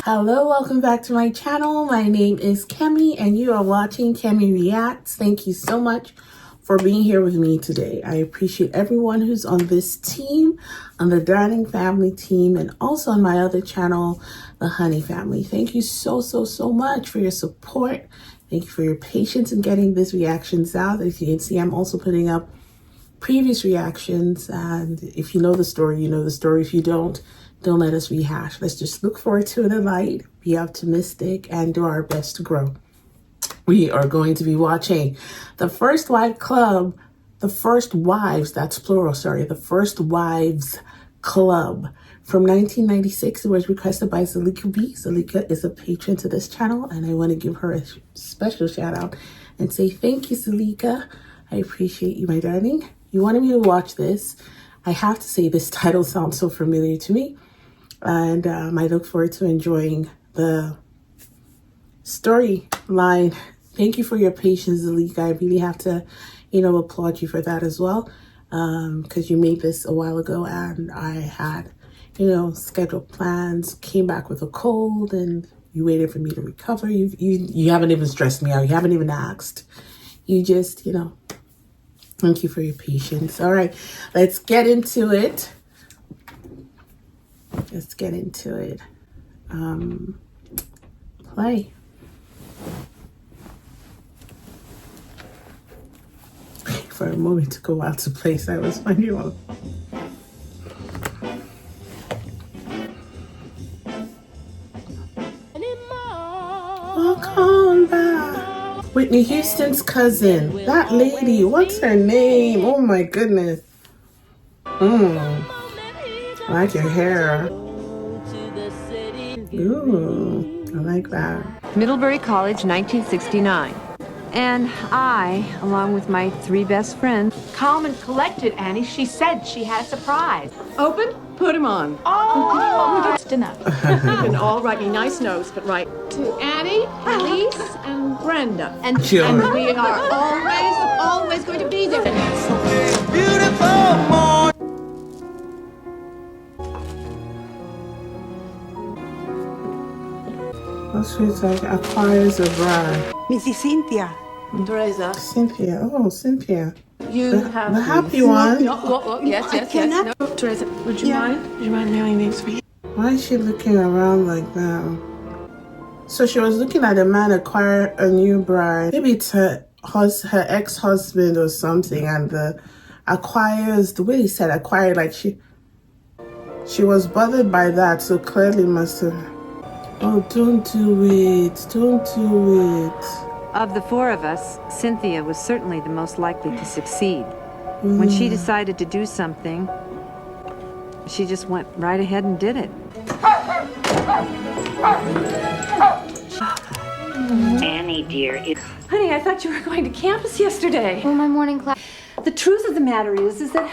Hello, welcome back to my channel. My name is Kemi and you are watching Kemi Reacts. Thank you so much for being here with me today. I appreciate everyone who's on this team, on the Darling Family team, and also on my other channel, the Honey Family. Thank you so much for your support. Thank you for your patience in getting these reactions out. As you can see, I'm also putting up previous reactions, and if you know the story, you know the story. If you don't let us rehash. Let's just look forward to the light, be optimistic, and do our best to grow. We are going to be watching The First Wives Club, The First Wives, that's plural, sorry, The First Wives Club from 1996. It was requested by Zalika B. Zalika is a patron to this channel, and I want to give her a special shout out and say thank you, Zalika. I appreciate you, my darling. You wanted me to watch this. I have to say this title sounds so familiar to me, and I look forward to enjoying the storyline. Thank you for your patience, Zalika. I really have to, applaud you for that as well, because you made this a while ago, and I had, scheduled plans, came back with a cold, and you waited for me to recover. You haven't even stressed me out. You haven't even asked. You just, thank you for your patience. All right, let's get into it. Let's get into it. Play. For a moment to go out to place, I was wondering. Welcome back. Whitney Houston's cousin. That lady, what's her name? Oh my goodness. I like your hair. Ooh, I like that. Middlebury College, 1969. And I, along with my three best friends, Calm and collected, Annie. She said she had a surprise. Open, put him on. Oh, that's enough. You can all write me nice notes, but write to Annie, Elise, and Brenda. And we are always going to be there. Beautiful morning. She's like acquires a bride. Mrs. Cynthia. Teresa. Cynthia. Oh, Cynthia. You have the happy one. Yes. No. Teresa, would you mind? Would you mind mailing these for you? Why is she looking around like that? So she was looking at a man acquire a new bride. Maybe it's her ex-husband or something, and the acquires, the way he said acquired, like she was bothered by that, so clearly must have. Oh, don't do it. Don't do it. of the four of us, Cynthia was certainly the most likely to succeed. When she decided to do something, she just went right ahead and did it. Annie, dear, Honey, I thought you were going to campus yesterday. well, my morning class. The truth of the matter is that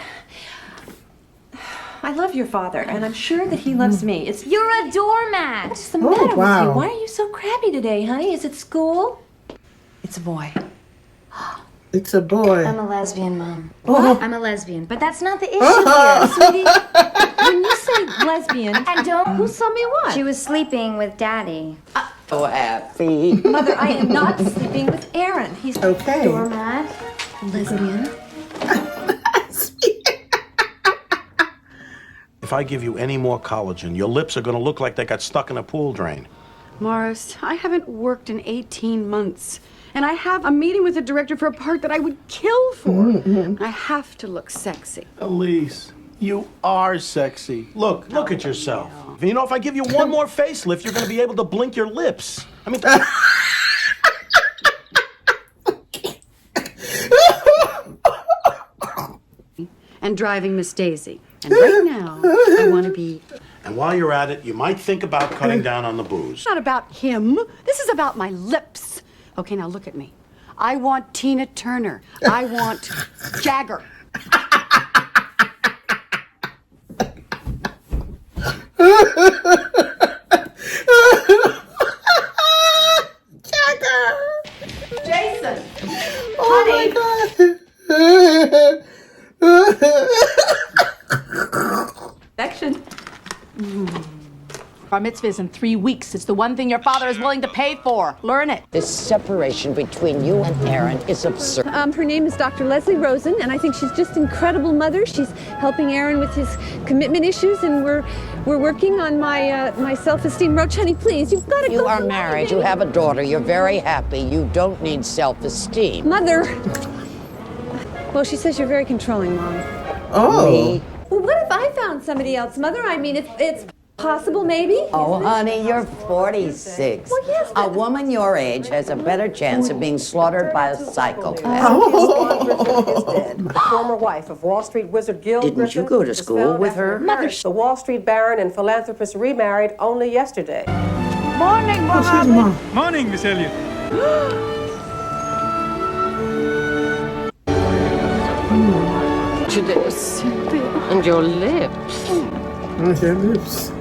I love your father, and I'm sure that he loves me. You're a doormat. What's the matter with wow. you? Why are you so crabby today, honey? Is it school? It's a boy. It's a boy. I'm a lesbian, Mom. Oh. I'm a lesbian, but that's not the issue here, Sweetie, when you say lesbian, And don't. who saw me what? She was sleeping with Daddy. Mother, I am not sleeping with Aaron. He's Okay. Doormat. Lesbian. If I give you any more collagen, your lips are going to look like they got stuck in a pool drain. Morris, I haven't worked in 18 months. And I have a meeting with the director for a part that I would kill for. I have to look sexy. Elise, you are sexy. Look at yourself. You know, if I give you one more facelift, you're going to be able to blink your lips. I mean... And driving Miss Daisy. And right now, I want to be... And while you're at it, you might think about cutting down on the booze. It's not about him. This is about my lips. Okay, now look at me. I want Tina Turner. I want Jagger. Jason! Oh my God. Section. Bar mitzvah is in 3 weeks. It's the one thing your father is willing to pay for. Learn it. This separation between you and Aaron is absurd. Her name is Dr. Leslie Rosen, and I think she's just an incredible mother. She's helping Aaron with his commitment issues, and we're working on my self-esteem. Roach, honey, please, you've got to go. You are married. You have a daughter. You're very happy. You don't need self-esteem. Mother. Well, she says you're very controlling, Mom. Oh. Well, what if I found somebody else, Mother? I mean, it's possible, maybe. Oh, honey, you're 46. Well, yes, A woman your age has a better chance of being slaughtered by a psychopath. The former wife of Wall Street wizard Gil Didn't Griffin you go to was school found with after her? marriage. The Wall Street baron and philanthropist remarried only yesterday. Morning, Oh, she's mom. Morning, Miss Elliot. Judas. And your lips. Oh, her lips.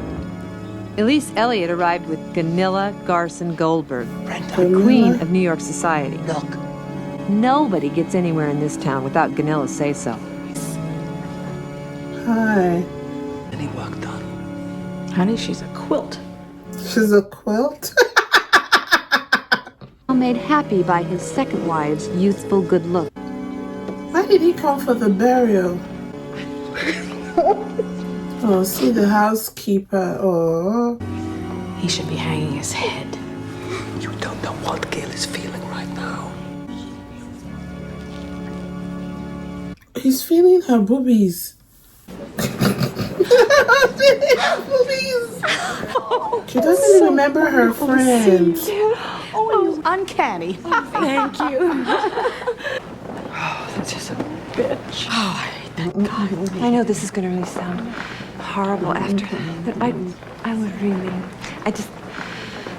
Elise Elliott arrived with Gunilla Garson Goldberg, Gunilla? queen of New York society. Look, Nobody gets anywhere in this town without Gunilla say so. Hi. Any work done? Honey, she's a quilt. She's a quilt. Made happy by his second wife's youthful good look. Why did he come for the burial? Oh, see the housekeeper. Oh. He should be hanging his head. You don't know what Gail is feeling right now. He's feeling her boobies. Boobies. She doesn't even remember her friends. Oh, uncanny. Thank you. That's just a bitch. Oh, I hate that guy. I know this is going to really sound horrible after that, but I would really,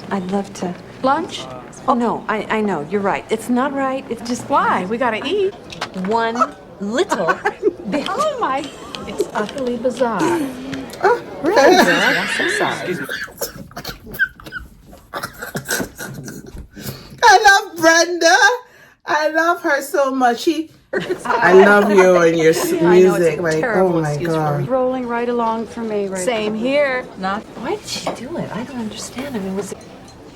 I'd love to. Lunch? Oh, no, I know, you're right. It's not right. It's just Why? We gotta eat. one little bit. Oh my! It's utterly bizarre. Really? I'm so sorry. I love Brenda. I love her so much. I love you and your music. Like, oh my God. Rolling right along for me right Same here. Not. Why did she do it? I don't understand. I mean, was it?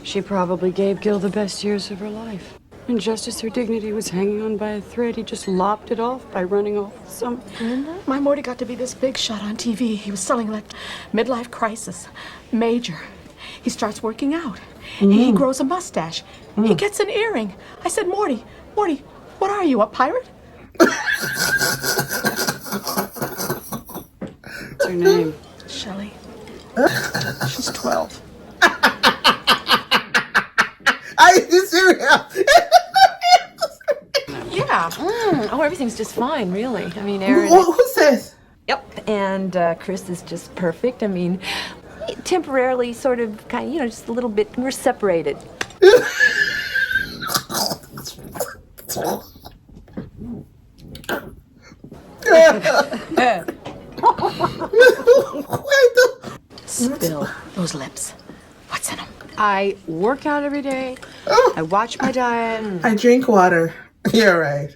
She probably gave Gil the best years of her life. And just as her dignity was hanging on by a thread, he just lopped it off by running off with some... My Morty got to be this big shot on TV. He was selling like midlife crisis, major. He starts working out. He grows a mustache. He gets an earring. I said, Morty, what are you, a pirate? What's her name? Shelley. She's 12. Are you serious? Yeah. Oh, everything's just fine, really. I mean, Aaron. Who says? Yep. And Chris is just perfect. I mean, temporarily, sort of, kind of, just a little bit. We're separated. Spill those lips. What's in them? I work out every day. I watch my diet. I drink water. You're right.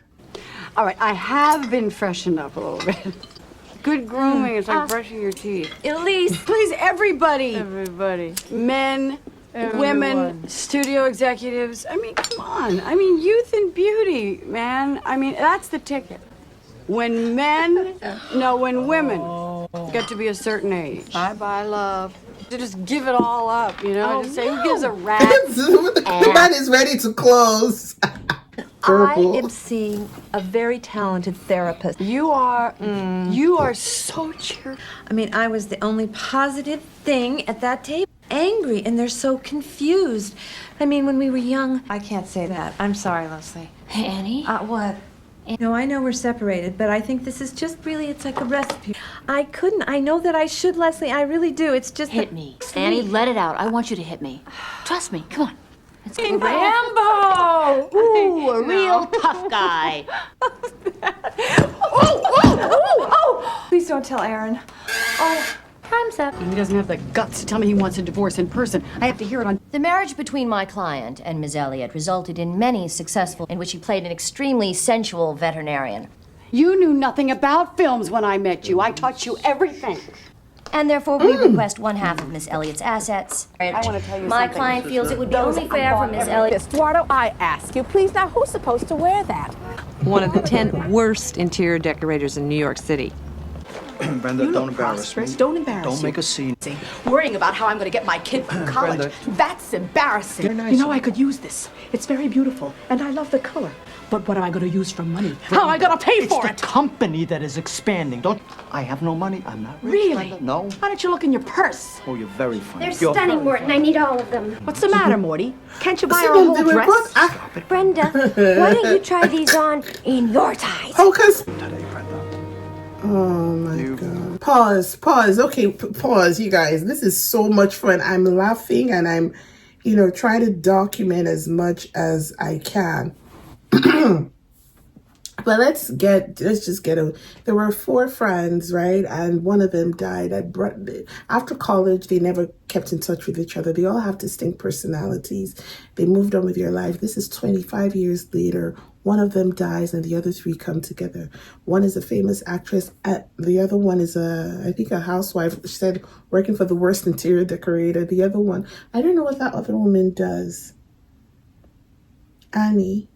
All right, I have been freshened up a little bit. Good grooming is like brushing your teeth. Elise. Please, everybody. Everybody. Men, women, studio executives. I mean, come on. I mean, youth and beauty, man. I mean, that's the ticket. When women get to be a certain age. Bye-bye, love. To just give it all up, you know? Just say, who gives a rat? The man is ready to close. I am seeing a very talented therapist. You are so cheerful. I mean, I was the only positive thing at that table. Angry, and they're so confused. I mean, when we were young... I can't say that. I'm sorry, Leslie. Hey, Annie? What? No, I know we're separated, but I think this is just really, it's like a recipe. I know that I should, Leslie, I really do. It's just Hit me. Annie, let it out. I want you to hit me. Trust me. Come on. Let's go. Rambo! Ooh, a real tough guy. Please don't tell Aaron. Time's up. He doesn't have the guts to tell me he wants a divorce in person. I have to hear it on... The marriage between my client and Ms. Elliott resulted in many successful, in which he played an extremely sensual veterinarian. You knew nothing about films when I met you. I taught you everything. and therefore we request one half of Miss Elliott's assets. I want to tell you My something. client feels it would be only fair for Miss Elliott. Eduardo, I ask you, please, now who's supposed to wear that? One of the 10 worst interior decorators in New York City. Brenda, You don't look embarrass me. prosperous. Don't embarrass Don't you. make a scene. Worrying about how I'm going to get my kid through college. Brenda. That's embarrassing. You're nice. You know, I could use this. It's very beautiful, and I love the color. But what am I going to use for money? How am I going to pay for It's it? the company that is expanding. Don't. I have no money. I'm not rich. Really? Brenda. No. Why don't you look in your purse? Oh, you're very funny. They're You're stunning, very Morton. I need all of them. What's the matter, Morty? Can't you buy See her a them whole doing dress? what? Brenda, why don't you try these on in your ties? Focus. Today, Brenda. Oh my God. Pause. Okay, pause, you guys. This is so much fun. I'm laughing and I'm, trying to document as much as I can. But let's just get a. There were 4 friends, right? And one of them died. After college, they never kept in touch with each other. They all have distinct personalities. They moved on with their life. This is 25 years later. One of them dies and the other 3 come together. One is a famous actress. The other one is I think a housewife. She said working for the worst interior decorator. The other one, I don't know what that other woman does. Annie.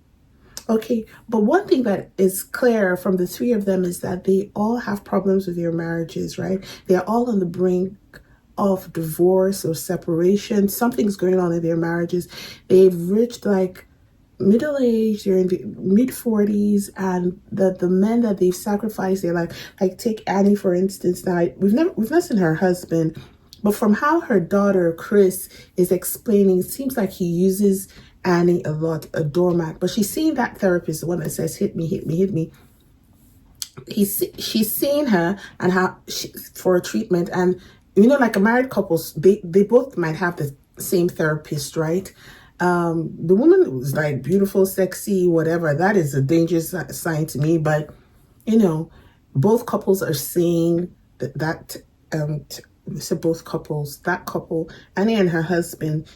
Okay, but one thing that is clear from the 3 of them is that they all have problems with their marriages, right? They're all on the brink of divorce or separation. Something's going on in their marriages. They've reached like middle age, they're in the mid-40s, and the men that they've sacrificed their life, like take Annie for instance. Now we've not seen her husband, but from how her daughter Chris is explaining, it seems like he uses Annie a lot, a doormat. But she's seeing that therapist, the one that says hit me, hit me, hit me. She's seeing her and for a treatment, and like a married couples, they both might have the same therapist, right? The woman was like beautiful, sexy, whatever. That is a dangerous sign to me. But both couples are saying that both couples, that couple, Annie and her husband.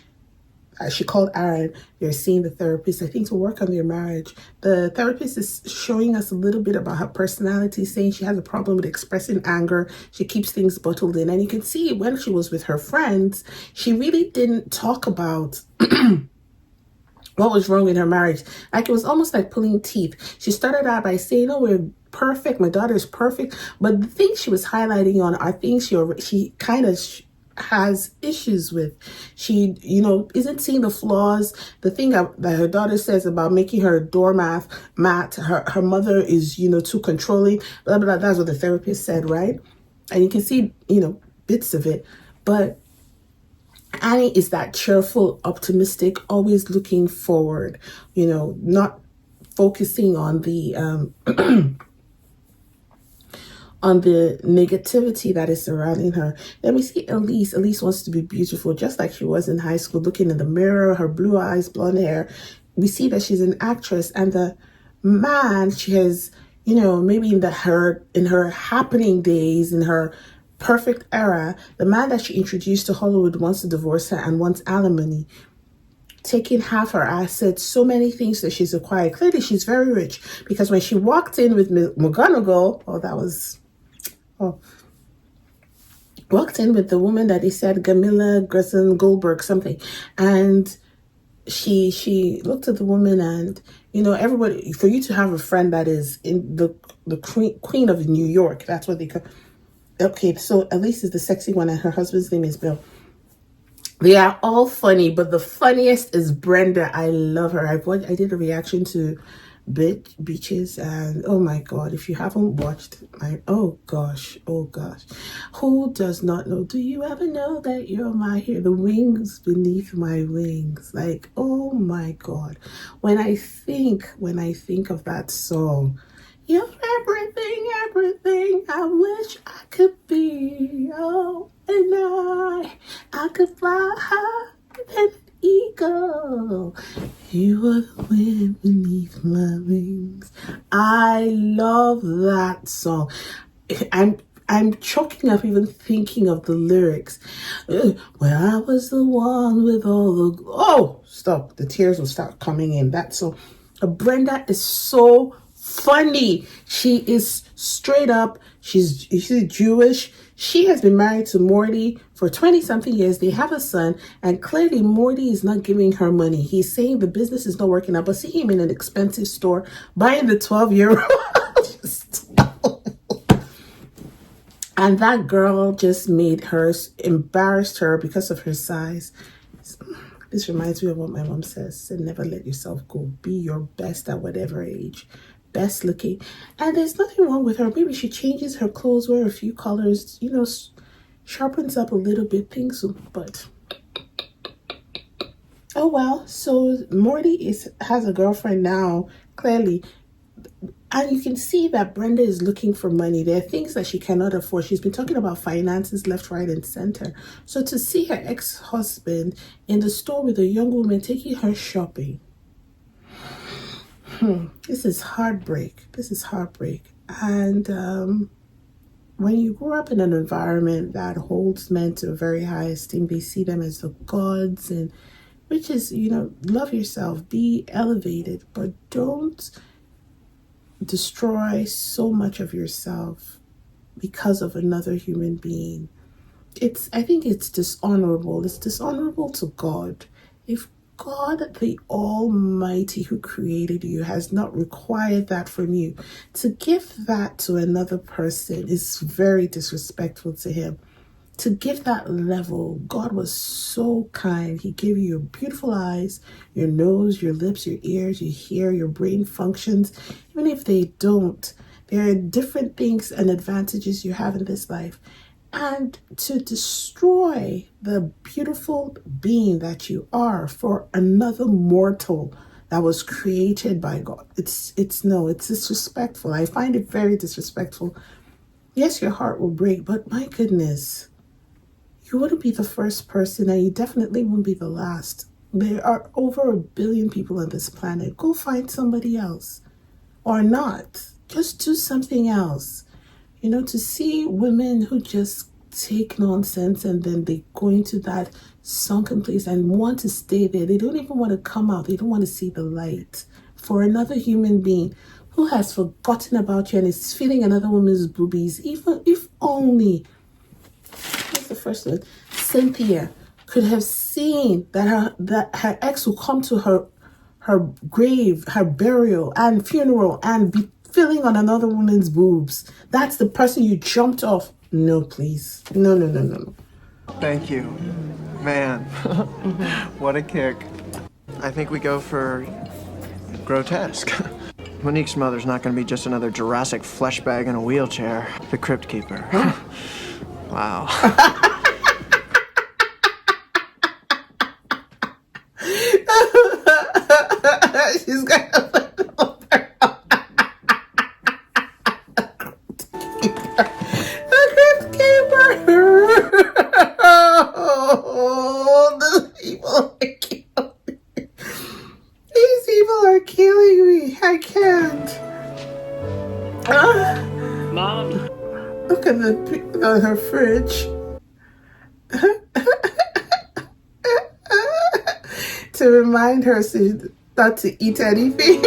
She called Aaron. They're seeing the therapist, I think, to work on their marriage. The therapist is showing us a little bit about her personality, saying she has a problem with expressing anger. She keeps things bottled in. And you can see when she was with her friends, she really didn't talk about what was wrong in her marriage. Like, it was almost like pulling teeth. She started out by saying, "Oh, we're perfect. My daughter's perfect." But the things she was highlighting on are things she kind of has issues with. She, isn't seeing the flaws. The thing that her daughter says about making her a doormat, her mother is, too controlling, blah, blah, blah. That's what the therapist said, right? And you can see, bits of it. But Annie is that cheerful, optimistic, always looking forward, not focusing on the on the negativity that is surrounding her. Then we see Elise. Elise wants to be beautiful, just like she was in high school, looking in the mirror, her blue eyes, blonde hair. We see that she's an actress, and the man she has, maybe in her happening days, in her perfect era, the man that she introduced to Hollywood wants to divorce her and wants alimony, taking half her assets, so many things that she's acquired. Clearly, she's very rich, because when she walked in with McGonagall, walked in with the woman that they said, Gamila Gresson Goldberg something, and she looked at the woman, and everybody, for you to have a friend that is in the queen of New York, that's what they call. Okay, so Elise is the sexy one, and her husband's name is Bill. They are all funny, but the funniest is Brenda. I love her. I did a reaction to Beaches, and oh my God, if you haven't watched oh gosh, who does not know? Do you ever know that you're my hero? The wings beneath my wings. Like, oh my God, when I think of that song, you're everything I wish I could be. Oh, and I could fly high than an eagle. You are the wind beneath my wings. I love that song. I'm choking up even thinking of the lyrics. Where I was the one with all the... Oh, stop. The tears will start coming in. That song. Brenda is so funny. She is straight up. She's Jewish. She has been married to Morty for 20-something years. They have a son, and clearly Morty is not giving her money. He's saying the business is not working out, but see him in an expensive store buying the 12-year-old. And that girl just embarrassed her because of her size. This reminds me of what my mom says. Said, never let yourself go. Be your best at whatever age. Best looking. And there's nothing wrong with her. Maybe she changes her clothes, wear a few colors, sharpens up a little bit, things. But, oh well. So Morty has a girlfriend now, clearly. And you can see that Brenda is looking for money. There are things that she cannot afford. She's been talking about finances left, right, and center. So to see her ex-husband in the store with a young woman taking her shopping, this is heartbreak. This is heartbreak. And when you grow up in an environment that holds men to a very high esteem, they see them as the gods, and which is, love yourself, be elevated, but don't destroy so much of yourself because of another human being. I think it's dishonorable. It's dishonorable to God. If God, the Almighty who created you, has not required that from you, to give that to another person is very disrespectful to him. To give that level, God was so kind. He gave you your beautiful eyes, your nose, your lips, your ears, your hair, your brain functions. Even if they don't, there are different things and advantages you have in this life. And to destroy the beautiful being that you are for another mortal that was created by God, it's disrespectful. I find it very disrespectful. Yes, your heart will break, but my goodness, you wouldn't be the first person, and you definitely won't be the last. There are over 1 billion people on this planet. Go find somebody else. Or not. Just do something else. To see women who just take nonsense and then they go into that sunken place and want to stay there. They don't even want to come out. They don't want to see the light. For another human being who has forgotten about you and is feeling another woman's boobies, even if only... What's the first one? Cynthia could have seen that her ex will come to her grave, her burial and funeral, and be filling on another woman's boobs. That's the person you jumped off. No, please. No. Thank you. Man, what a kick. I think we go for grotesque. Monique's mother's not going to be just another Jurassic flesh bag in a wheelchair. The Crypt Keeper. Wow. She's got a The Crypt Keeper. Oh, these people are killing me. I can't. Mom. Look at on her fridge. To remind her not to eat anything.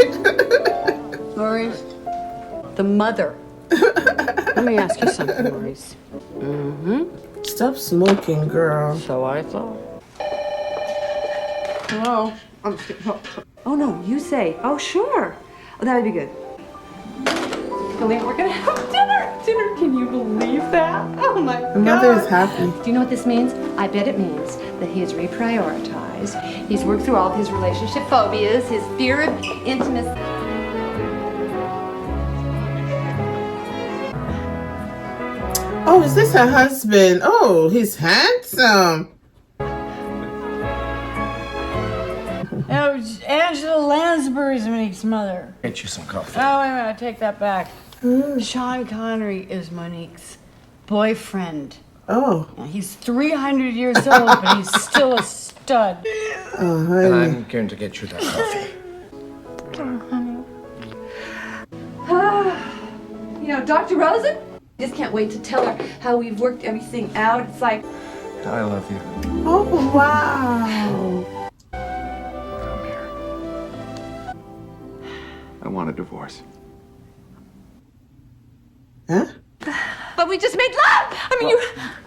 Maurice, the mother. Let me ask you something, Maurice. Stop smoking, girl. So I thought. Hello? Oh, no, you say. Oh, sure. Oh, that would be good. Colleen, we're gonna have dinner. Dinner, can you believe that? Oh my God. The mother is happy. Do you know what this means? I bet it means that he has reprioritized. He's worked through all of his relationship phobias, his fear of intimacy. Oh, is this her husband? Oh, he's handsome. Oh, Angela Lansbury's Monique's mother. Get you some coffee. Oh, wait a minute, I take that back. Sean Connery is Monique's boyfriend. Oh. Now, he's 300 years old, but he's still a stud. Oh, honey. And I'm going to get you that coffee. Dr. Rosen? Just can't wait to tell her how we've worked everything out. It's like... I love you. Oh, wow. Come here. I want a divorce. Huh? But we just made love! I mean, you...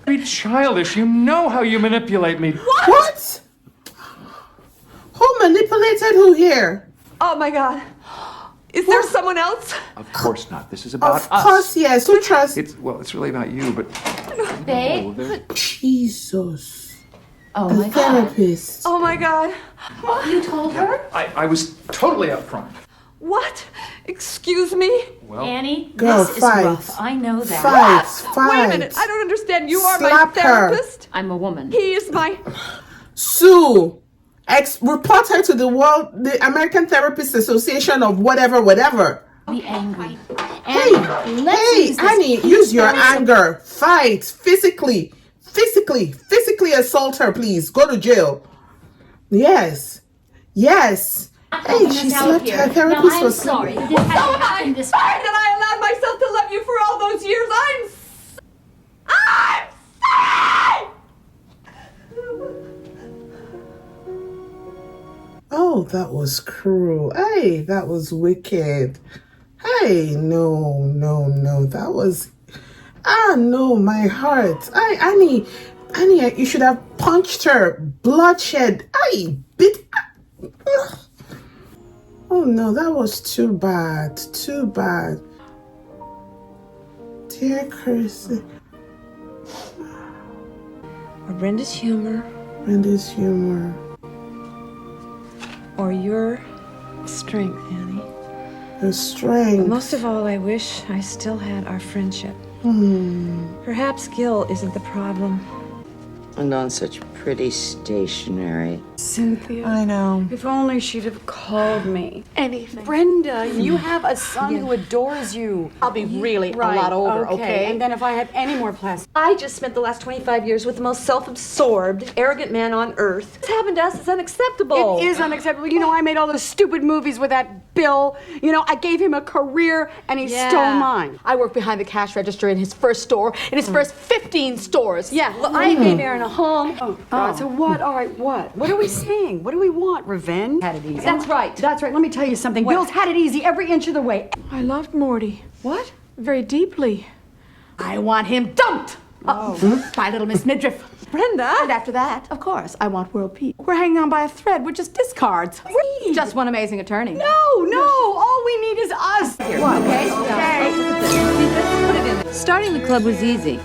Be childish. You know how you manipulate me. What? Who manipulated who here? Oh my God. Is there someone else? Of course not. This is about us. Of course, yes. Who trusts? It's really about you, but... Babe? Jesus. Oh the my God. therapist. Oh my God. You told her? I was totally upfront. What? Excuse me? Well, Annie, Girl, this fight. is rough. I know that. Fight. Wait a minute. I don't understand. You are my Slap her. therapist? I'm a woman. He is my... Sue. Report her to the American Therapist Association of whatever. Be angry. Hey, Annie, use your anger. Fight. Physically assault her, please. Go to jail. Yes. Hey, she slept her therapist I'm was sorry. sleeping. This hasn't happened this way. Why did I allow myself to love you for all those years? I'm sorry! Oh, that was cruel. Hey, that was wicked. Hey, no, that was... no, my heart. Annie, you should have punched her. Bloodshed. Bit... Oh, no, that was too bad. Dear Chrissy. Or Brenda's humor. Or your strength, Annie. Her strength. Most of all, I wish I still had our friendship. Perhaps Gil isn't the problem. And on such pretty stationery. Cynthia. I know. If only she'd have called me. Anything. Brenda, you have a son who adores you. I'll be really a lot older, okay? And then if I had any more plastic. I just spent the last 25 years with the most self-absorbed, arrogant man on earth. What's happened to us is unacceptable. It is unacceptable. You know, I made all those stupid movies with that Bill. You know, I gave him a career and he stole mine. I worked behind the cash register in his first store, in his first 15 stores. Yeah, well, I gave Aaron a home. Oh, God. So what? All right, what? What are we saying? What do we want? Revenge? Had it easy. That's right. That's right. Let me tell you something. What? Bill's had it easy every inch of the way. I loved Morty. What? Very deeply. I want him dumped! By little Miss Midriff. Brenda. And after that, of course, I want world peace. We're hanging on by a thread. We're just discards. We're just one amazing attorney. No. All we need is us. What? Okay. Starting the club was easy.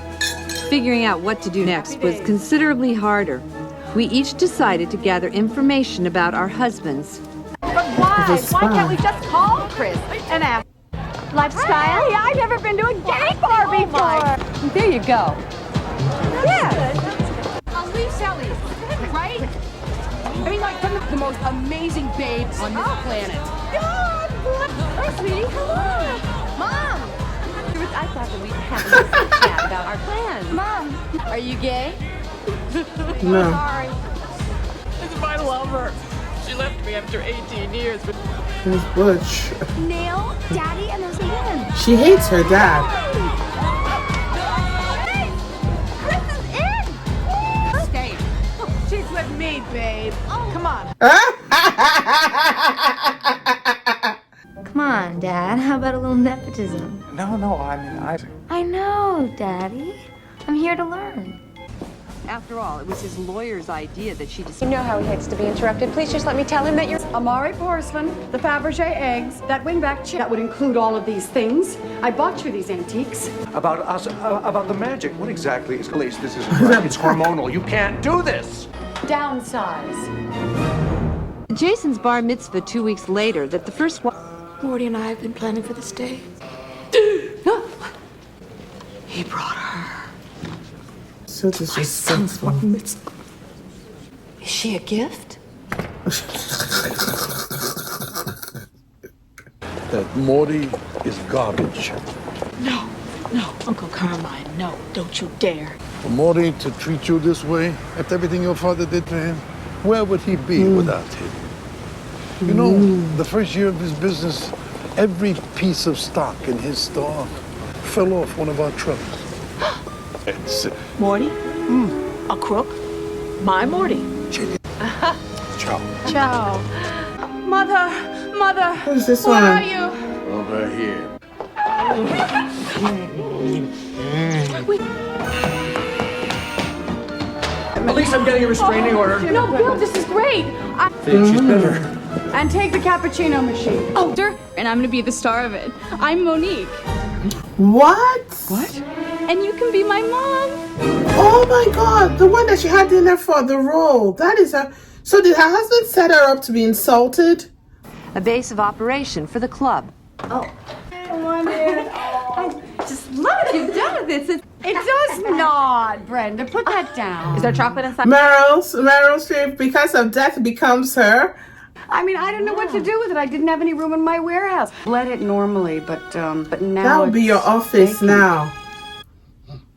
Figuring out what to do next was considerably harder. We each decided to gather information about our husbands. But why? Why can't we just call Chris and ask? Lifestyle? Hey, I've never been to a gay bar before. There you go. Yeah. I'll leave Sally's, right? I mean, like, the most amazing babe on this planet. God, hi, sweetie. Hello. Mom. I thought that we'd have a nice chat about our plans. Mom. Are you gay? No. Sorry. This is my lover. She left me after 18 years. But Miss Butch. Nail, Daddy, and those hands. She hates her dad. Hey! Chris is in! Stay. She's with me, babe. Oh. Come on. Come on, Dad. How about a little nepotism? No, I mean, I know, Daddy. I'm here to learn. After all, it was his lawyer's idea that she You decided. know how he hates to be interrupted. Please just let me tell him that you're... Amari porcelain, the Fabergé eggs, that wingback chair. That would include all of these things. I bought you these antiques. About us, about the magic. What exactly is police? This isn't right. It's hormonal. You can't do this. Downsize. Jason's bar mitzvah 2 weeks later that the first one. Morty and I have been planning for this day. He brought her. So disrespectful. Is she a gift? That Morty is garbage. No, Uncle Carmine, no, don't you dare. For Morty to treat you this way, after everything your father did to him, where would he be without him? You know, the first year of his business, every piece of stock in his store fell off one of our trucks. Morty? A crook? My Morty. Ciao. Ciao. Mother, Who's this where one? are you? Over here. At least I'm getting a restraining order. No, Bill, this is great. She's better. And take the cappuccino machine. Oh, and I'm gonna be the star of it. I'm Monique. What? What? And you can be my mom. Oh my God, the one that she had dinner for, the role. That is her. So did her husband set her up to be insulted? A base of operation for the club. Oh. Come on, dear. I just love what you've done with this. It does not, Brenda. Put that down. Is there chocolate inside? Meryl Streep, because of death, becomes her. I mean, I don't know what to do with it. I didn't have any room in my warehouse. Bled it normally, but now That would be your office now.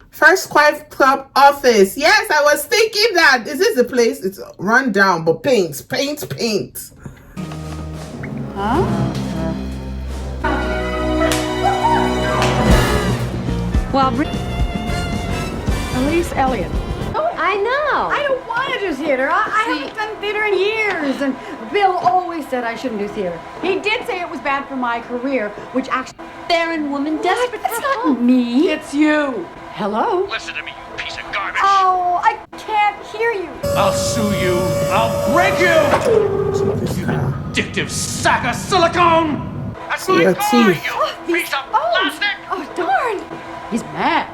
First Quiet Club office. Yes, I was thinking that. Is this the place? It's run down, but paint. Huh? Well, Elise Elliott. Oh, I know. I don't want to do theater. I haven't done theater in years, and Bill always said I shouldn't do theater. He did say it was bad for my career, which actually Barren woman desperate. That's not me. It's you. Hello? Listen to me, you piece of garbage. Oh, I can't hear you. I'll sue you. I'll break you. You vindictive sack of silicone. That's my Your car, teeth. you piece of plastic. Oh, darn. He's mad.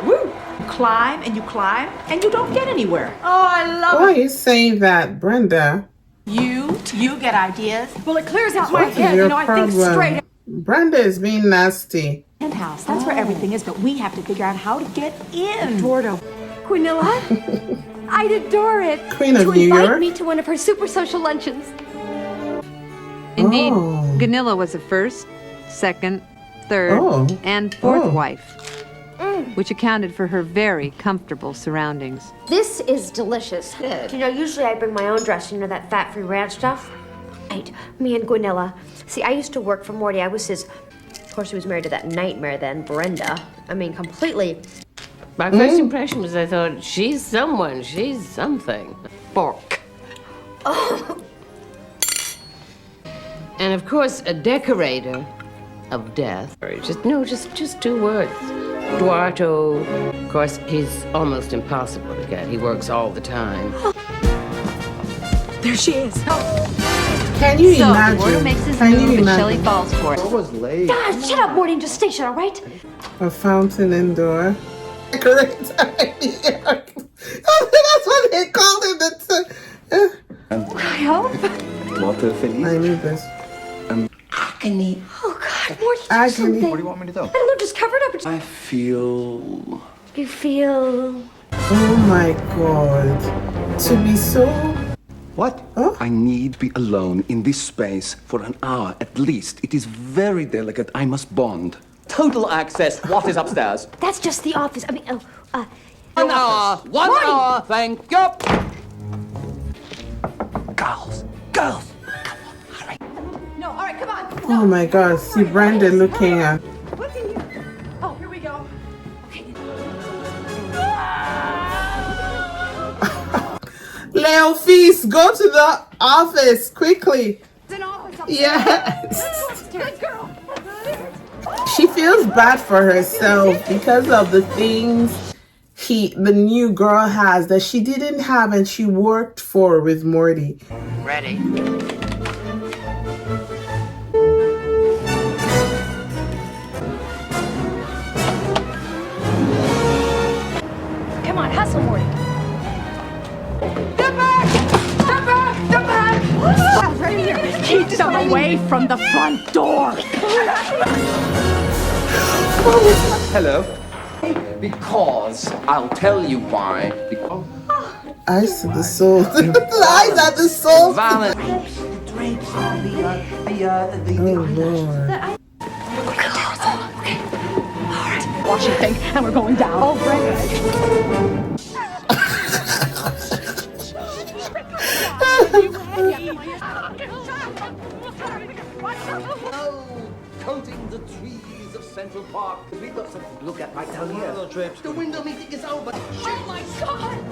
Woo. Climb and you don't get anywhere. Oh, I love Why it. are you saying that, Brenda? You get ideas. Well, it clears out my What is head. your You know, I think problem? straight. Brenda is being nasty. Penthouse. That's where everything is, but we have to figure out how to get in. Eduardo. Quinilla, I'd adore it. Queen of to New invite York. me to one of her super social luncheons. indeed, Oh. Gunilla was the first, second, third, Oh. and fourth Oh. wife, which accounted for her very comfortable surroundings. This is delicious. You know, usually I bring my own dress, you know, that fat-free ranch stuff. Right, me and Guanilla. See, I used to work for Morty. I was his... Of course, he was married to that nightmare then, Brenda. I mean, completely... My first impression was I thought, she's someone, she's something. Fork. Oh. And of course, a decorator of death. Just 2 words. Duarto. Of course, he's almost impossible to get. He works all the time. There she is. Can you So, imagine? Eduardo makes his Can you move, and imagine? Shelley falls for it. I was late. God, shut up, Morty, and just stay shut, all right? A fountain indoor. Correct. That's what they called him. I hope. I need this. Agony. Oh, God, Morty, do Agony. something. What do you want me to do? I don't know, just cover it up. I feel... You feel... Oh my God. To be so... What? Huh? I need to be alone in this space for an hour at least. It is very delicate. I must bond. Total access. What is upstairs? That's just the office. I mean, 1 hour. 1 hour. Thank you. Girls. Girls. No, all right, come on. Oh my God. See Brenda looking at... What's in here? Oh, here we go. Leo Feast, go to the office quickly. It's an office upstairs. Yes. Good girl. She feels bad for herself because of the things the new girl has that she didn't have and she worked for with Morty. Ready. Come on, hustle, Morty. Step back! Step back! Step back! Right here. Keep them away from the front door. Hello. Because I'll tell you why. Because Eyes to the soul. The eyes are the soul. violent. Oh Lord. Washing thing, and we're going down. Oh, Brenda. Coating the trees of Central Park. We've got something to look at right down here. The window meeting is over. Oh, my God.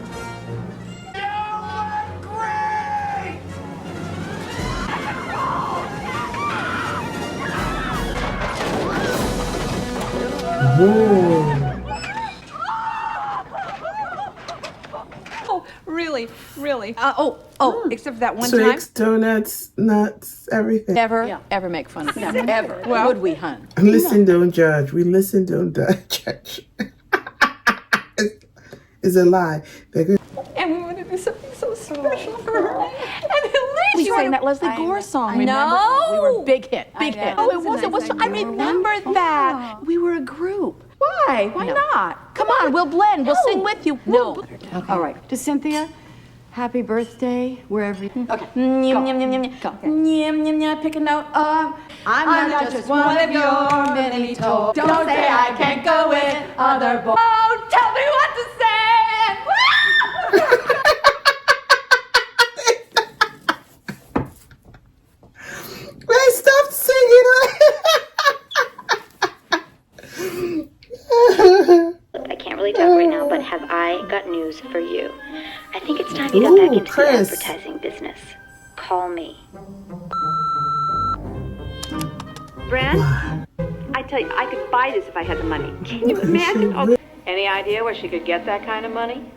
Whoa. Really, really. Except for that one Tricks, donuts, nuts, everything. Never, ever make fun of me. Never, ever. Would we, hun? Listen, don't judge. We listen, don't judge. It's a lie. And we want to do something so special for her. And We sang that Leslie Gore song, remember? We were big hit, big hit. Oh, it was. I remember that. We were a group. Why? Why not? Come on, we'll blend. We'll sing with you. No. All right. To Cynthia, happy birthday, wherever you... Okay. Pick a note. I'm not just one of your many toes. Don't say I can't go with other boys. Oh, tell me what to say. Wait, stop singing. I can't really talk right now, but have I got news for you? I think it's time you got back into the advertising business. Call me. Brand, I tell you, I could buy this if I had the money. Can you imagine? Oh, Any idea where she could get that kind of money?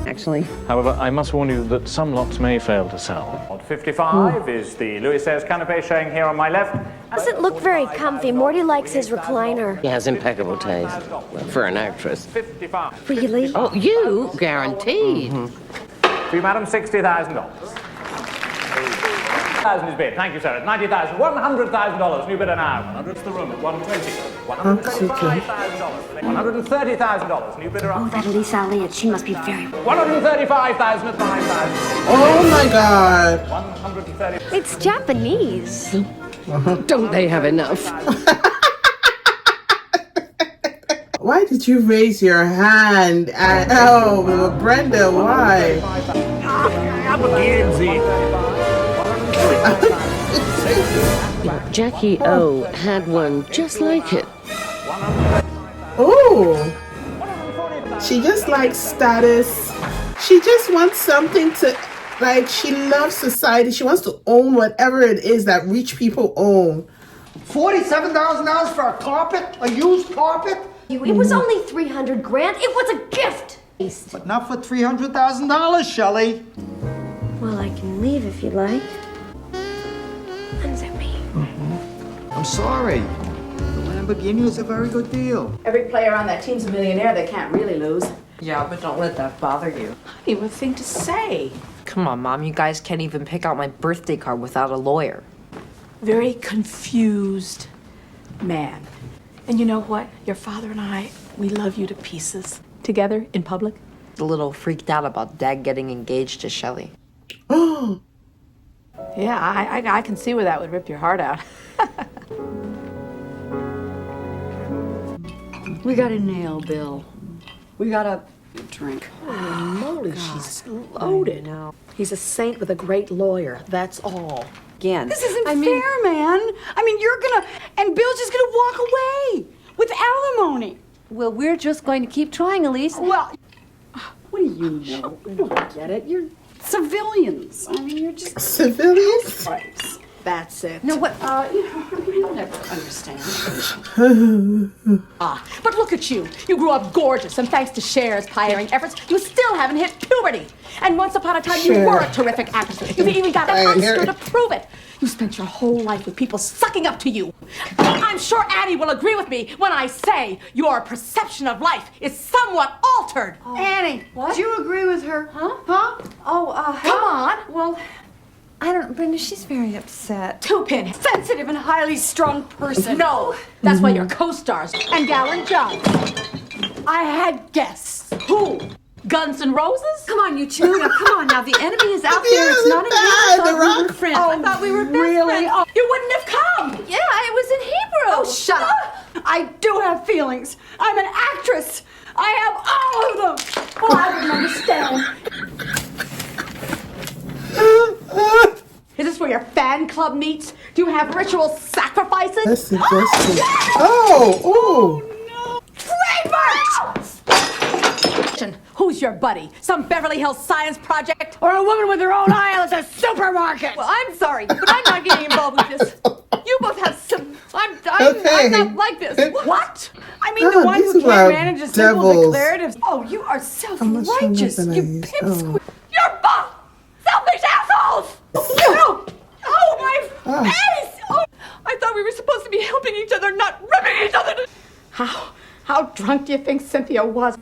actually. However, I must warn you that some lots may fail to sell. Lot 55 is the Louis XVI canapé showing here on my left. Doesn't look very comfy. Morty likes his recliner. He has impeccable taste for an actress. 55. Really? Oh, you guaranteed. For you, madam, $60,000. 1,000 is bid. Thank you, sir. At 90,000, $100,000. New bidder now. 100's the room at 120. $135,000. $130,000. New bidder up. Oh, that Elisa Elliott. She must be very... $135,000 at 5,000. Oh my God. 130. It's Japanese. Don't they have enough? Why did you raise your hand? Brenda, why? Jackie O had one just like it. Oh, she just likes status. She just wants something to, like, she loves society. She wants to own whatever it is that rich people own. $47,000 for a carpet? A used carpet? It was only $300 grand. It was a gift. But not for $300,000, Shelley. Well, I can leave if you like. Unzip me. I'm sorry. The Lamborghini is a very good deal. Every player on that team's a millionaire. They can't really lose. Yeah, but don't let that bother you. Honey, what thing to say? Come on, Mom. You guys can't even pick out my birthday card without a lawyer. Very confused man. And you know what? Your father and I, we love you to pieces. Together in public. A little freaked out about Dad getting engaged to Shelley. Yeah, I can see where that would rip your heart out. We got a nail bill. We got a drink. Holy moly, she's loaded. He's a saint with a great lawyer. That's all. Again. This isn't fair, man. I mean, you're gonna, and Bill's just gonna walk away with alimony. Well, we're just going to keep trying, Elise. Well, what do you know? You don't get it. You're civilians. I mean, you're just civilians. That's it. No, what? You'll never understand. But look at you. You grew up gorgeous, and thanks to Cher's pioneering efforts, you still haven't hit puberty. And once upon a time, you were a terrific actress. You've even got an Oscar to prove it. You spent your whole life with people sucking up to you. I'm sure Annie will agree with me when I say your perception of life is somewhat altered. Annie, do you agree with her? Huh? Come on. Well, I don't, Brenda, she's very upset. Two-pin. Sensitive and highly strung person. No, that's why you're co-stars. And Gal and John. I had guests. Who? Guns N' Roses? Come on, you two. Now, come on. Now, the enemy is out there. It's not in here. I thought we were friends. I thought we were best friends. Oh, you wouldn't have come. Yeah, it was in Hebrew. Oh, shut up. I do have feelings. I'm an actress. I have all of them. Well, I wouldn't understand. Is this where your fan club meets? Do you have ritual sacrifices? That's suggesting. Oh, no. Trademark! Who's your buddy? Some Beverly Hills Science Project? Or a woman with her own aisle at a supermarket? Well, I'm sorry, but I'm not getting involved with this. You both have some... I'm not like this. What? I mean, the one these who people can't are manage a simple devils. declarative. Oh, you are self-righteous. than I You used? pipsqueak. You're both selfish assholes. Oh, my face. Oh. I thought we were supposed to be helping each other, not ripping each other to... How drunk do you think Cynthia was?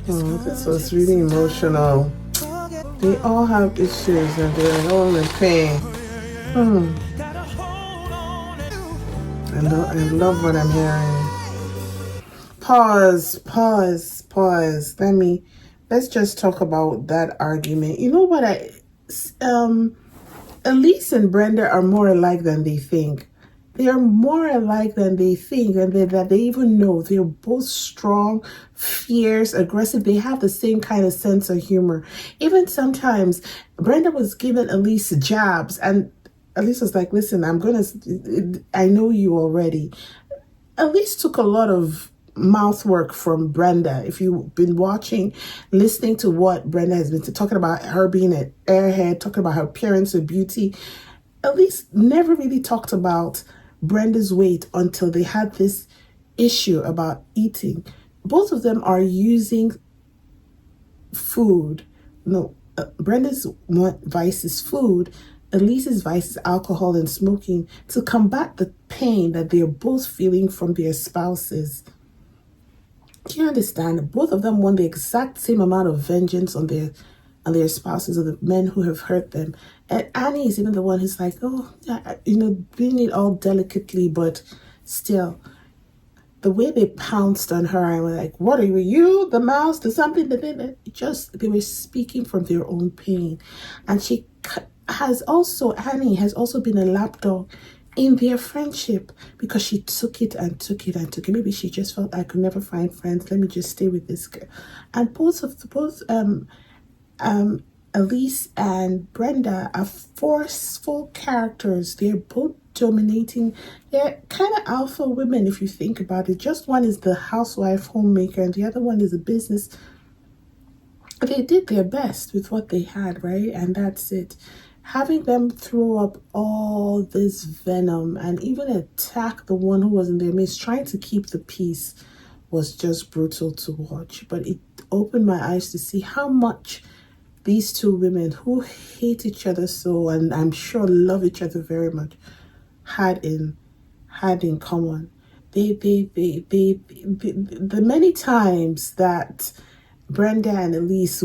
Oh, this was really emotional. They all have issues and they're all in pain. I love what I'm hearing. Pause. Let's just talk about that argument. You know what Elise and Brenda are more alike than they think. They are more alike than they think, and that they even know. They're both strong, fierce, aggressive. They have the same kind of sense of humor. Even sometimes, Brenda was giving Elise jabs, and Elise was like, listen, I know you already. Elise took a lot of mouth work from Brenda. If you've been listening to what Brenda has been talking about, her being an airhead, talking about her appearance, her beauty, Elise never really talked about Brenda's weight until they had this issue about eating. Both of them are using food. Brenda's vice is food. Elise's vice is alcohol and smoking to combat the pain that they're both feeling from their spouses. Do you understand? Both of them want the exact same amount of vengeance on their spouses or the men who have hurt them. And Annie is even the one who's like, oh, doing it all delicately, but still. The way they pounced on her and were like, what are you, the mouse, the something? They were speaking from their own pain. And Annie has also been a lapdog in their friendship because she took it and took it and took it. Maybe she just felt I could never find friends. Let me just stay with this girl. And both Elise and Brenda are forceful characters. They're both dominating. They're kind of alpha women if you think about it. Just one is the housewife, homemaker, and the other one is a business. They did their best with what they had, right? And that's it. Having them throw up all this venom and even attack the one who was in their midst, trying to keep the peace, was just brutal to watch. But it opened my eyes to see how much these two women who hate each other so, and I'm sure love each other very much, had in common. The many times that Brenda and Elise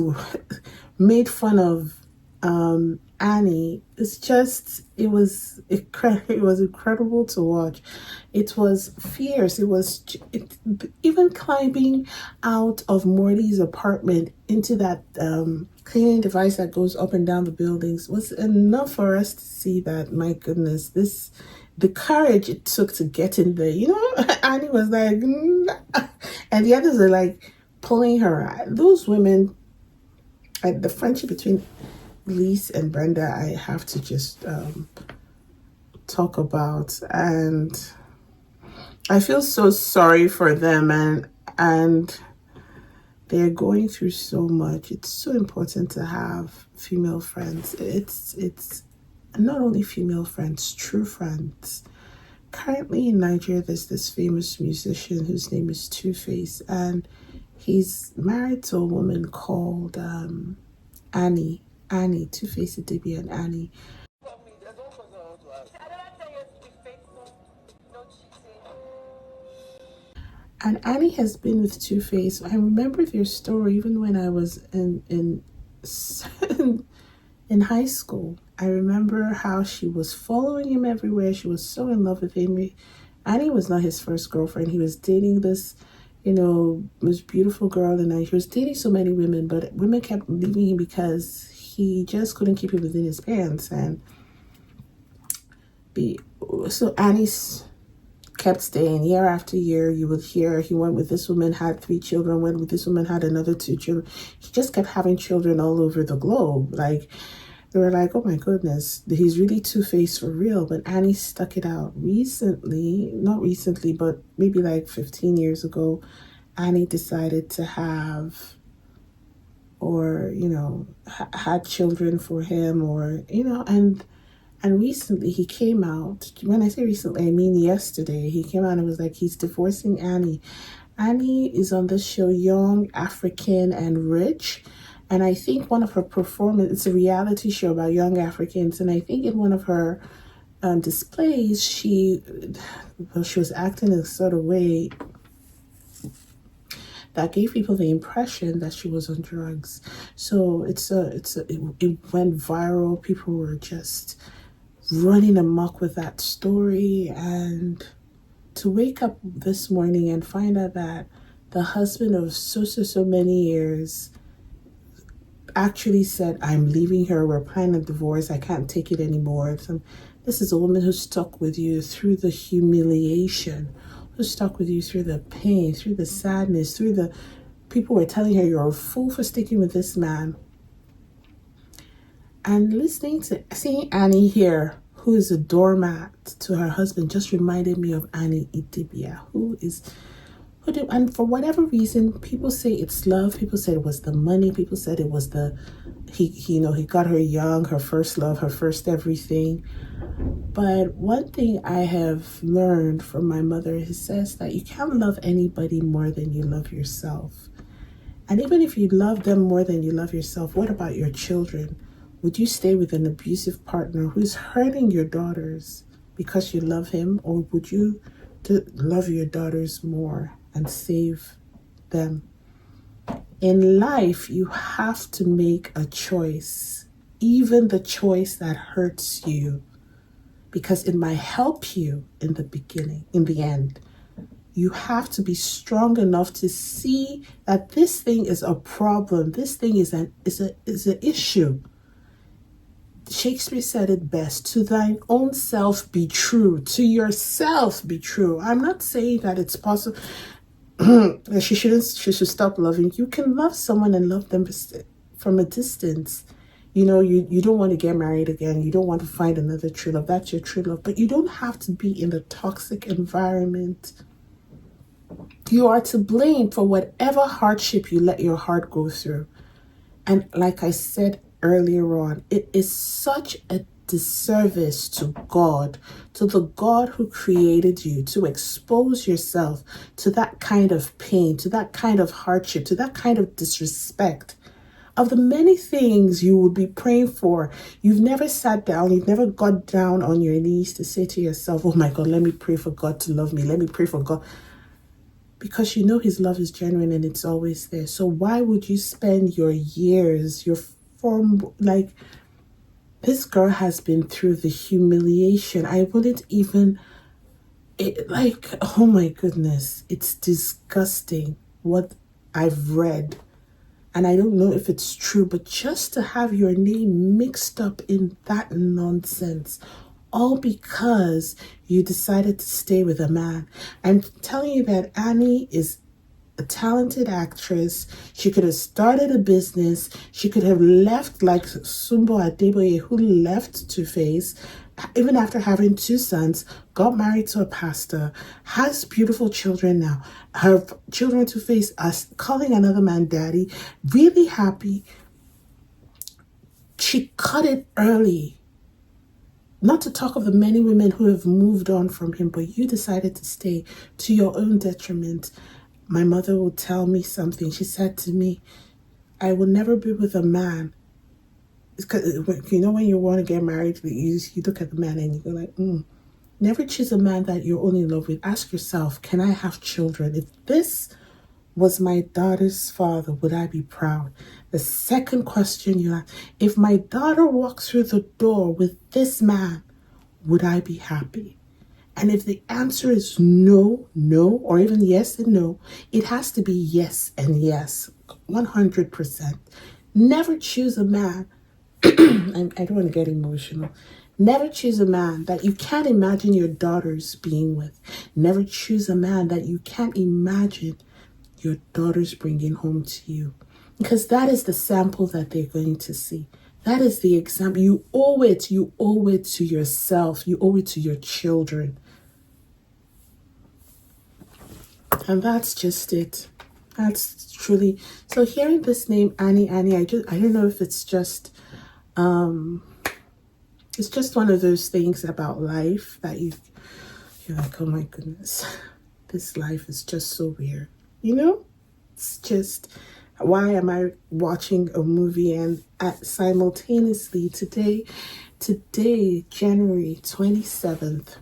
made fun of Annie, it was incredible to watch. It was fierce. Even climbing out of Morty's apartment into that cleaning device that goes up and down the buildings was enough for us to see that, my goodness, the courage it took to get in there. Annie was like, and the others are like pulling her. Those women, the friendship between Elise and Brenda, I have to just talk about, and I feel so sorry for them, and they're going through so much. It's so important to have female friends. It's not only female friends, true friends. Currently in Nigeria, there's this famous musician whose name is Two-Face, and he's married to a woman called Annie. Two-Face Idibia and Annie. And Annie has been with Two-Face. I remember their story even when I was in high school. I remember how she was following him everywhere. She was so in love with him. Annie was not his first girlfriend. He was dating this, most beautiful girl, and he was dating so many women, but women kept leaving him because he just couldn't keep it within his pants. And so Annie kept staying year after year. You would hear he went with this woman, had 3 children, went with this woman, had another 2 children. He just kept having children all over the globe. Like, they were like, oh my goodness, he's really Two-Face for real. But Annie stuck it out. Not recently, but maybe like 15 years ago, Annie decided to have, or, had children for him, or, and And recently he came out. When I say recently, I mean yesterday. He came out and was like, he's divorcing Annie. Annie is on this show, Young, African, and Rich. And I think one of her performances, it's a reality show about young Africans. And I think in one of her displays, she was acting in a sort of way that gave people the impression that she was on drugs. So it went viral. People were just running amok with that story. And to wake up this morning and find out that the husband of so many years actually said, I'm leaving her, we're planning a divorce, I can't take it anymore. This is a woman who stuck with you through the humiliation, who stuck with you through the pain, through the sadness, through the people were telling her you're a fool for sticking with this man. And seeing Annie here, who is a doormat to her husband, just reminded me of Annie Idibia, and for whatever reason, people say it's love. People said it was the money. People said it was he got her young, her first love, her first everything. But one thing I have learned from my mother, it says that you can't love anybody more than you love yourself. And even if you love them more than you love yourself, what about your children? Would you stay with an abusive partner who's hurting your daughters because you love him? Or would you love your daughters more and save them? In life, you have to make a choice, even the choice that hurts you, because it might help you in the beginning, in the end. You have to be strong enough to see that this thing is a problem. This thing is an issue. Shakespeare said it best, to thine own self be true, to yourself be true. I'm not saying that it's possible that she should stop loving. You can love someone and love them from a distance. You don't want to get married again. You don't want to find another true love. That's your true love. But you don't have to be in a toxic environment. You are to blame for whatever hardship you let your heart go through. And like I said earlier on, it is such a disservice to God, to the God who created you, to expose yourself to that kind of pain, to that kind of hardship, to that kind of disrespect. Of the many things you would be praying for, you've never sat down, you've never got down on your knees to say to yourself, oh my God, let me pray for God to love me. Let me pray for God. Because you know his love is genuine and it's always there. So why would you spend your years, this girl has been through the humiliation. I wouldn't even, oh my goodness, it's disgusting what I've read. And I don't know if it's true, but just to have your name mixed up in that nonsense, all because you decided to stay with a man. I'm telling you that Annie is a talented actress. She could have started a business. She could have left like Sumbo Adeboye, who left Two-Face, even after having 2 sons, got married to a pastor, has beautiful children now. Her children, Two-Face, are calling another man daddy, really happy. She cut it early. Not to talk of the many women who have moved on from him, but you decided to stay to your own detriment. My mother would tell me something. She said to me, I will never be with a man. When you want to get married, you look at the man and you go like, never choose a man that you're only in love with. Ask yourself, can I have children? If this was my daughter's father, would I be proud? The second question you ask, if my daughter walks through the door with this man, would I be happy? And if the answer is no, or even yes and no, it has to be yes and yes, 100%. Never choose a man, I don't want to get emotional. Never choose a man that you can't imagine your daughters being with. Never choose a man that you can't imagine your daughters bringing home to you. Because that is the sample that they're going to see. That is the example. You owe it to yourself. You owe it to your children. And that's just it. That's truly. So hearing this name, Annie, I don't know if it's just, it's just one of those things about life that you're like, oh my goodness, this life is just so weird. You know, it's just, why am I watching a movie and simultaneously today, January 27th,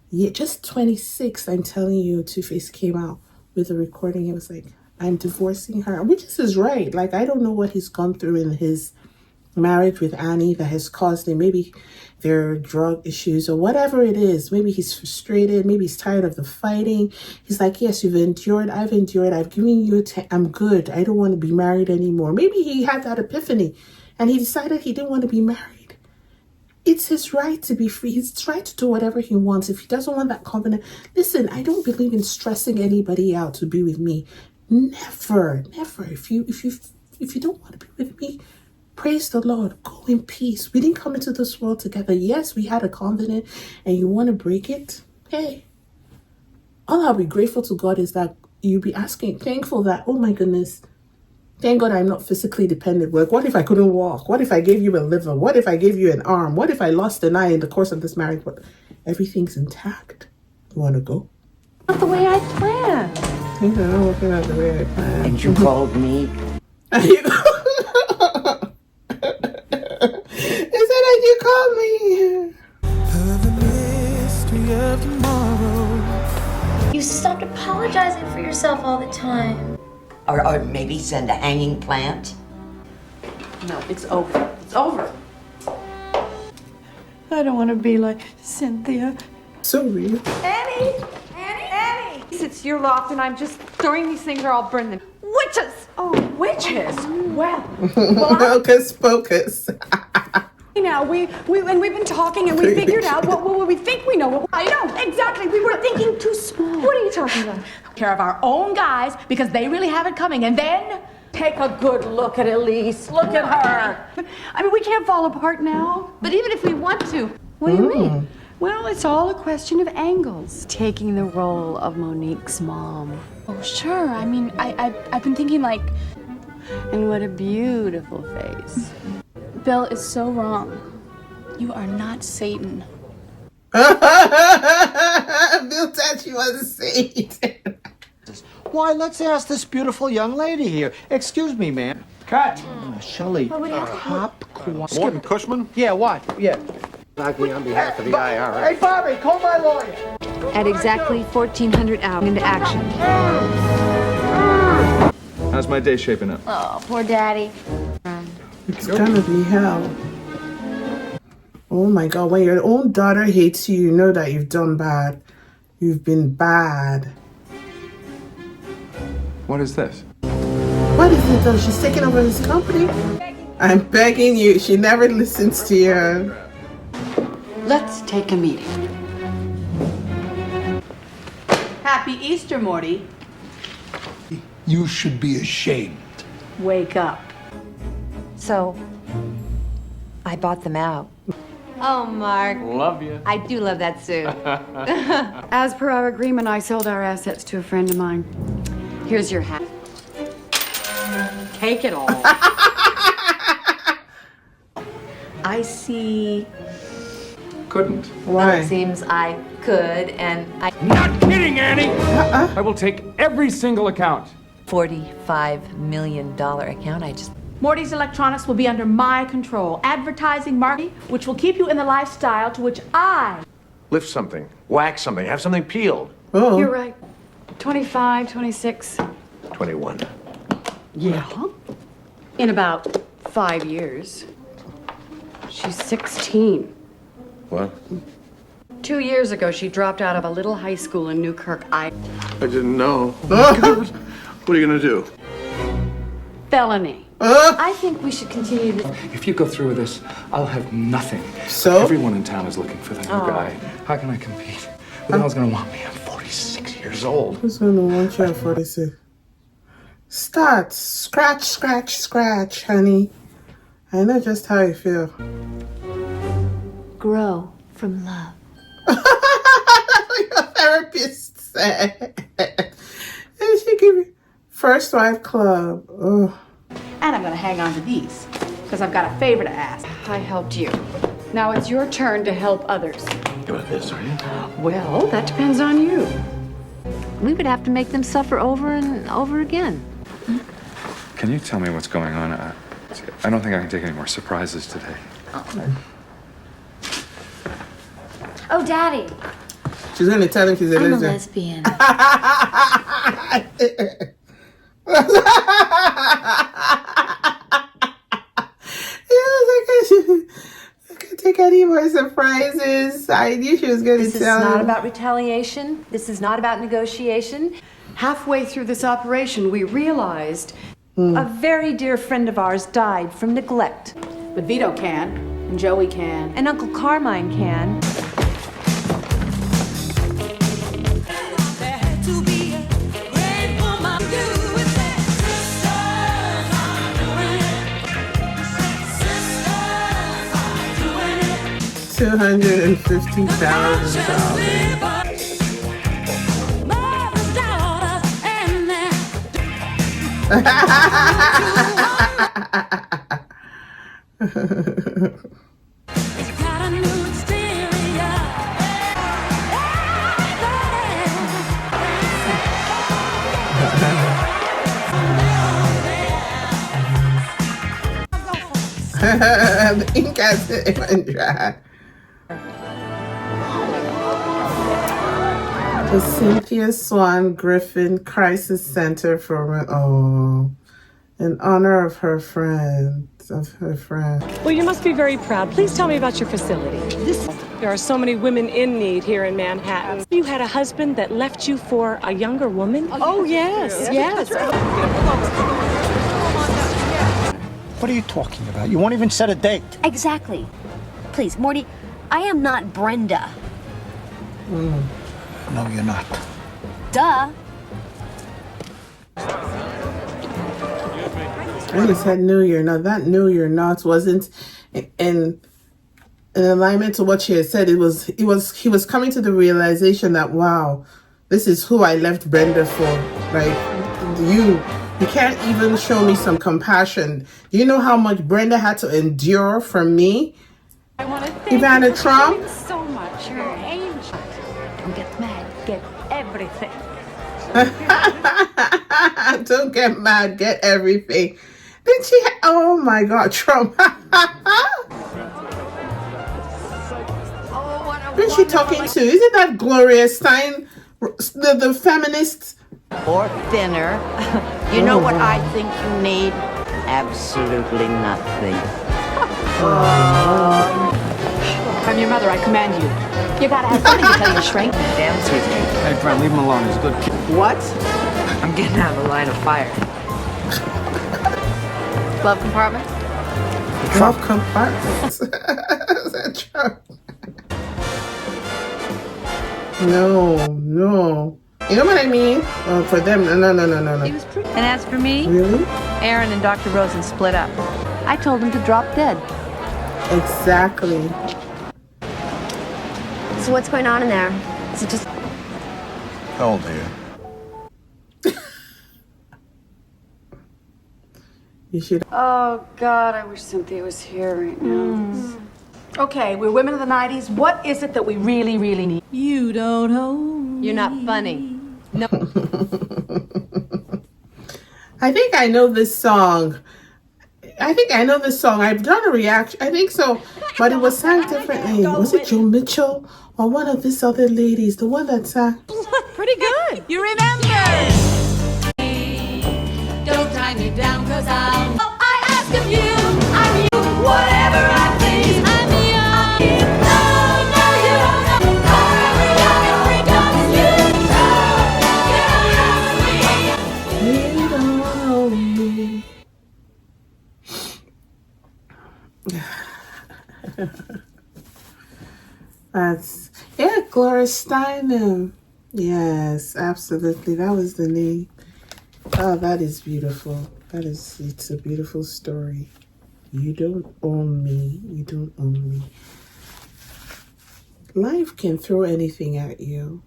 yeah, just 26th, I'm telling you, Two-Face came out with a recording. It was like, I'm divorcing her, which is his right. Like, I don't know what he's gone through in his marriage with Annie that has caused him. Maybe there are drug issues or whatever it is. Maybe he's frustrated. Maybe he's tired of the fighting. He's like, yes, you've endured. I've endured. I've given you I'm good. I don't want to be married anymore. Maybe he had that epiphany and he decided he didn't want to be married. It's his right to be free. His right to do whatever he wants. If he doesn't want that covenant, listen, I don't believe in stressing anybody out to be with me. Never, never. If you don't want to be with me, praise the Lord. Go in peace. We didn't come into this world together. Yes, we had a covenant and you want to break it. Hey, all I'll be grateful to God is that you'll be thankful that, oh my goodness, thank God I'm not physically dependent. Like, what if I couldn't walk? What if I gave you a liver? What if I gave you an arm? What if I lost an eye in the course of this marriage? But everything's intact. You want to go? Not the way I planned. Things are not working out the way I planned. And you called me? You said that you called me. You stopped apologizing for yourself all the time. Or maybe send a hanging plant? No, it's over. It's over. I don't want to be like Cynthia. So weird. Annie! It's your loft and I'm just throwing these things or I'll burn them. Witches! Oh, witches! Well, Hocus pocus. now we've been talking and we figured out what we think we know. What I know exactly. We were thinking too small. What are you talking about? Care of our own guys because they really have it coming, and then take a good look at Elise. Look at her. I mean, we can't fall apart now. But even if we want to, what do you mean? Well, it's all a question of angles. Taking the role of Monique's mom. Oh, sure. I mean, I've been thinking like, And what a beautiful face. Bill is so wrong. You are not Satan. Bill thought you was a saint. Why, let's ask this beautiful young lady here. Excuse me, ma'am. Cut. Shelley, What would happen? popcorn. Morton Cushman? Yeah, what? Yeah. Talking on behalf of the IRS. Hey, Bobby, call my lawyer. At exactly 1400 hours into action. How's my day shaping up? Oh, poor Daddy. It's gonna be hell. Oh my God, when your own daughter hates you, you know that you've done bad. You've been bad. What is this? What is it though? She's taking over this company? I'm begging you. She never listens to you. Let's take a meeting. Happy Easter, Morty. You should be ashamed. Wake up. So, I bought them out. Oh, Mark. Love you. I do love that suit. As per our agreement, I sold our assets to a friend of mine. Here's your hat. Take it all. I see. Couldn't. Why? Well, it seems I could, and I. Not kidding, Annie! I will take every single account. $45 million account. I just. Morty's Electronics will be under my control. Advertising, marketing, which will keep you in the lifestyle to which I... Lift something, wax something, have something peeled. Oh. You're right. 25, 26. 21. Yeah. In about 5 years. She's 16. What? 2 years ago, she dropped out of a little high school in Newkirk, I didn't know. What are you gonna do? Felony. I think we should continue this. If you go through with this, I'll have nothing. So? Everyone in town is looking for the new guy. How can I compete? Who the hell's gonna want me? I'm 46 years old. Who's gonna want you at 46? Start. Scratch, scratch, scratch, honey. I know just how you feel. Grow from love. Your therapist said. And she give me First Wife Club. Oh. And I'm gonna hang on to these. because I've got a favor to ask. I helped you. Now it's your turn to help others. Good at this, are you? Well, that depends on you. We would have to make them suffer over and over again. Can you tell me what's going on? I don't think I can take any more surprises today. Oh, Daddy. She's gonna tell him she's a I'm a lesbian. lesbian. I can't take any more surprises. I knew she was going to This is tell not him. about retaliation. This is not about negotiation. Halfway through this operation, we realized a very dear friend of ours died from neglect. But Vito can, and Joey can. And Uncle Carmine can. $250,000. The ink hasn't even dry. The Cynthia Swan Griffin Crisis Center in honor of her friend. Well, you must be very proud. Please tell me about your facility. There are so many women in need here in Manhattan. You had a husband that left you for a younger woman? Oh, yes, yes. What are you talking about? You won't even set a date. Exactly. Please, Morty, I am not Brenda. No, you're not. Duh. When he said "no, you're not," that "no, you're not" wasn't in alignment to what she had said. He was coming to the realization that, wow, this is who I left Brenda for. Like, you can't even show me some compassion. Do you know how much Brenda had to endure from me? I want to thank Ivana you for Trump? doing so much. You're an angel. Don't get mad. Get everything. Don't get mad, get everything. Then she oh my God, Trump. Who's she talking to? Isn't that Gloria Stein, the feminist? Or thinner. You know what I think you need? Absolutely nothing. I'm your mother. I command you. You gotta have something to tell your shrink. Dance with me. Hey, Brent, leave him alone. He's a good kid. What? I'm getting out of the line of fire. Glove compartment? Glove compartment. Is that Trump? No. You know what I mean? For them, no. And as for me, Really? Aaron and Dr. Rosen split up. I told him to drop dead. Exactly. So what's going on in there? Is it just... How old are you? You should. Oh, God, I wish Cynthia was here right now. Okay, we're women of the 90s. What is it that we really, really need? You don't know. You're not funny. No. I think I know this song. I've done a reaction. I think so, but it was sang differently. Was it Joe Mitchell or one of these other ladies? The one that sang. Pretty good. You remember? Don't tie me down, cause I ask of you. I'm you. Whatever I please. I'm young. No, you don't know. Every dog is you. You don't know me. Gloria Steinem. Yes, absolutely. That was the name. Oh, that is beautiful. It's a beautiful story. You don't own me. You don't own me. Life can throw anything at you.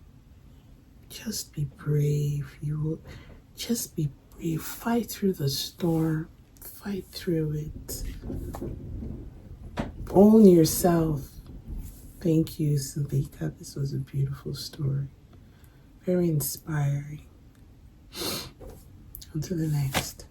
Just be brave. Just be brave. Fight through the storm. Fight through it. Own yourself. Thank you, Cynthia. This was a beautiful story. Very inspiring. On to the next.